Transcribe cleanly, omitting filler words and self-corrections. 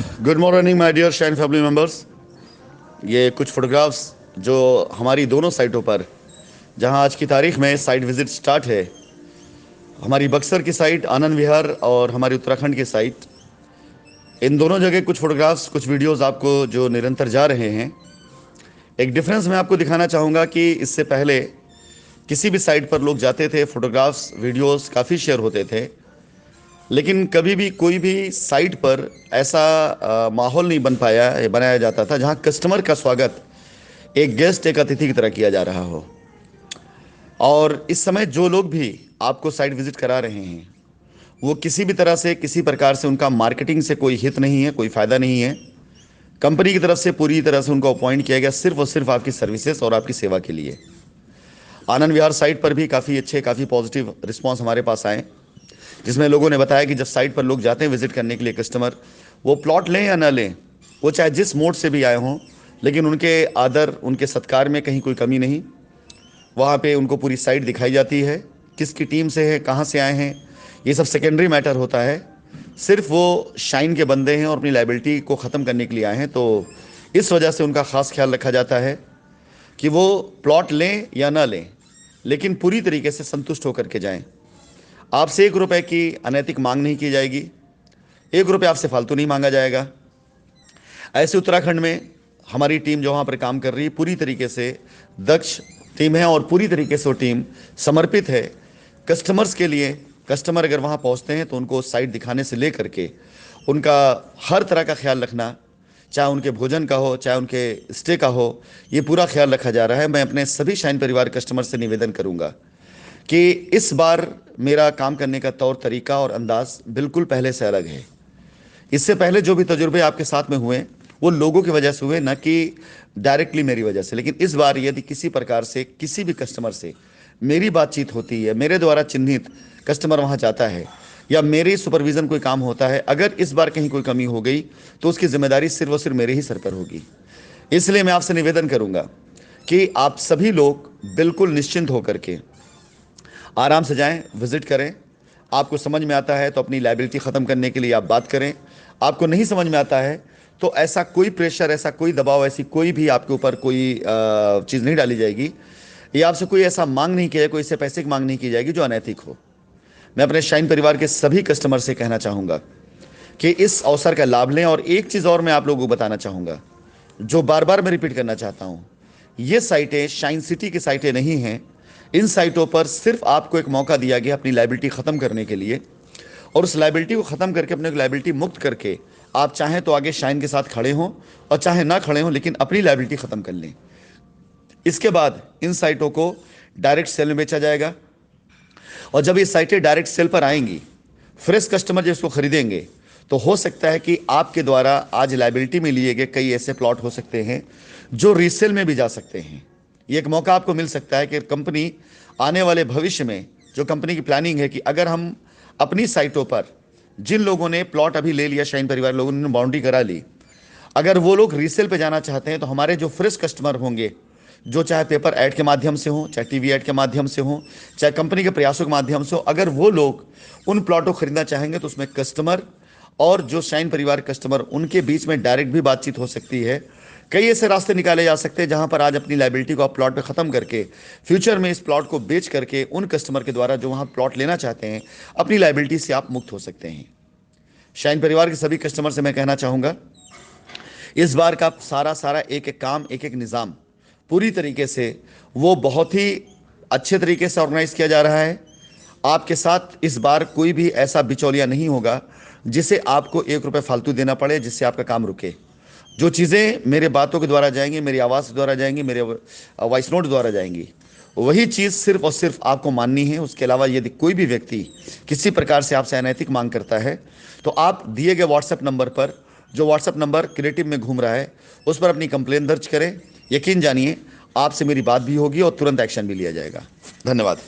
Good morning my dear shine family members. ये कुछ photographs जो हमारी दोनों साइटों पर, जहां आज की तारीख में साइट विजिट स्टार्ट है, हमारी बक्सर की साइट आनंद विहार और हमारी उत्तराखंड की साइट, इन दोनों जगह कुछ फोटोग्राफ्स कुछ वीडियोस आपको जो निरंतर जा रहे हैं। एक डिफरेंस मैं आपको दिखाना चाहूँगा कि इससे पहले किसी भी साइट पर लोग जाते थे, फोटोग्राफ्स वीडियोस काफ़ी शेयर होते थे, लेकिन कभी भी कोई भी साइट पर ऐसा माहौल नहीं बन पाया या बनाया जाता था जहां कस्टमर का स्वागत एक गेस्ट एक अतिथि की तरह किया जा रहा हो। और इस समय जो लोग भी आपको साइट विजिट करा रहे हैं, वो किसी भी तरह से किसी प्रकार से उनका मार्केटिंग से कोई हित नहीं है, कोई फ़ायदा नहीं है। कंपनी की तरफ से पूरी तरह से उनको अपॉइंट किया गया सिर्फ और सिर्फ आपकी सर्विसेज और आपकी सेवा के लिए। आनंद विहार साइट पर भी काफ़ी अच्छे काफ़ी पॉजिटिव रिस्पॉन्स हमारे पास आए, जिसमें लोगों ने बताया कि जब साइट पर लोग जाते हैं विजिट करने के लिए, कस्टमर, वो प्लॉट लें या ना लें, वो चाहे जिस मोड से भी आए हों, लेकिन उनके आदर उनके सत्कार में कहीं कोई कमी नहीं। वहाँ पे उनको पूरी साइट दिखाई जाती है, किसकी टीम से है, कहाँ से आए हैं, ये सब सेकेंडरी मैटर होता है। सिर्फ वो शाइन के बंदे हैं और अपनी लाइबिलिटी को ख़त्म करने के लिए आए हैं, तो इस वजह से उनका ख़ास ख्याल रखा जाता है कि वो प्लॉट लें या ना लें, लेकिन पूरी तरीके से संतुष्ट होकर के जाएं। आपसे 1 रुपए की अनैतिक मांग नहीं की जाएगी, 1 रुपये आपसे फालतू नहीं मांगा जाएगा। ऐसे उत्तराखंड में हमारी टीम जो वहाँ पर काम कर रही है, पूरी तरीके से दक्ष टीम है और पूरी तरीके से वो टीम समर्पित है कस्टमर्स के लिए। कस्टमर अगर वहाँ पहुँचते हैं तो उनको साइट दिखाने से ले करके उनका हर तरह का ख्याल रखना, चाहे उनके भोजन का हो, चाहे उनके स्टे का हो, ये पूरा ख्याल रखा जा रहा है। मैं अपने सभी शाइन परिवार कस्टमर से निवेदन करूँगा कि इस बार मेरा काम करने का तौर तरीका और अंदाज बिल्कुल पहले से अलग है। इससे पहले जो भी तजुर्बे आपके साथ में हुए वो लोगों की वजह से हुए, ना कि डायरेक्टली मेरी वजह से। लेकिन इस बार यदि किसी प्रकार से किसी भी कस्टमर से मेरी बातचीत होती है, मेरे द्वारा चिन्हित कस्टमर वहाँ जाता है, या मेरे सुपरविज़न कोई काम होता है, अगर इस बार कहीं कोई कमी हो गई तो उसकी जिम्मेदारी सिर्फ और सिर्फ मेरे ही सर पर होगी। इसलिए मैं आपसे निवेदन करूँगा कि आप सभी लोग बिल्कुल निश्चिंत होकर के आराम से जाएं, विजिट करें। आपको समझ में आता है तो अपनी लायबिलिटी ख़त्म करने के लिए आप बात करें। आपको नहीं समझ में आता है तो ऐसा कोई प्रेशर, ऐसा कोई दबाव, ऐसी कोई भी आपके ऊपर कोई चीज़ नहीं डाली जाएगी, या आपसे कोई ऐसा मांग नहीं किया जाए, कोई इससे पैसे की मांग नहीं की जाएगी जो अनैतिक हो। मैं अपने शाइन परिवार के सभी कस्टमर से कहना चाहूँगा कि इस अवसर का लाभ लें। और एक चीज़ और मैं आप लोगों को बताना चाहूँगा, जो बार बार मैं रिपीट करना चाहता हूँ, ये साइटें शाइन सिटी की साइटें नहीं हैं। इन साइटों पर सिर्फ आपको एक मौका दिया गया अपनी लायबिलिटी ख़त्म करने के लिए, और उस लायबिलिटी को ख़त्म करके, अपने लायबिलिटी मुक्त करके, आप चाहें तो आगे शाइन के साथ खड़े हों और चाहे ना खड़े हों, लेकिन अपनी लायबिलिटी ख़त्म कर लें। इसके बाद इन साइटों को डायरेक्ट सेल में बेचा जाएगा, और जब ये साइटें डायरेक्ट सेल पर आएंगी, फ्रेश कस्टमर जब इसको खरीदेंगे, तो हो सकता है कि आपके द्वारा आज लायबिलिटी में लिए गए कई ऐसे प्लॉट हो सकते हैं जो रीसेल में भी जा सकते हैं। ये एक मौका आपको मिल सकता है कि कंपनी आने वाले भविष्य में, जो कंपनी की प्लानिंग है कि अगर हम अपनी साइटों पर जिन लोगों ने प्लॉट अभी ले लिया, शाइन परिवार लोगों ने बाउंड्री करा ली, अगर वो लोग रीसेल पे जाना चाहते हैं तो हमारे जो फ्रेश कस्टमर होंगे, जो चाहे पेपर ऐड के माध्यम से हो, चाहे टीवी ऐड के माध्यम से हो, चाहे कंपनी के प्रयासों के माध्यम से हो, अगर वो लोग उन प्लॉटों को खरीदना चाहेंगे तो उसमें कस्टमर और जो शाइन परिवार कस्टमर, उनके बीच में डायरेक्ट भी बातचीत हो सकती है। कई ऐसे रास्ते निकाले जा सकते हैं जहां पर आज अपनी लायबिलिटी को आप प्लॉट पे ख़त्म करके फ्यूचर में इस प्लॉट को बेच करके उन कस्टमर के द्वारा जो वहां प्लॉट लेना चाहते हैं, अपनी लायबिलिटी से आप मुक्त हो सकते हैं। शाइन परिवार के सभी कस्टमर से मैं कहना चाहूँगा, इस बार का सारा एक एक काम, एक एक निज़ाम पूरी तरीके से वो बहुत ही अच्छे तरीके से ऑर्गेनाइज किया जा रहा है। आपके साथ इस बार कोई भी ऐसा बिचौलिया नहीं होगा जिसे आपको 1 रुपये फालतू देना पड़े, जिससे आपका काम रुके। जो चीज़ें मेरे बातों के द्वारा जाएंगी, मेरी आवाज़ के द्वारा जाएंगी, मेरे वॉइस नोट द्वारा जाएंगी, वही चीज़ सिर्फ और सिर्फ आपको माननी है। उसके अलावा यदि कोई भी व्यक्ति किसी प्रकार से आपसे अनैतिक मांग करता है तो आप दिए गए व्हाट्सएप नंबर पर, जो व्हाट्सएप नंबर क्रिएटिव में घूम रहा है, उस पर अपनी कंप्लेन दर्ज करें। यकीन जानिए, आपसे मेरी बात भी होगी और तुरंत एक्शन भी लिया जाएगा। धन्यवाद।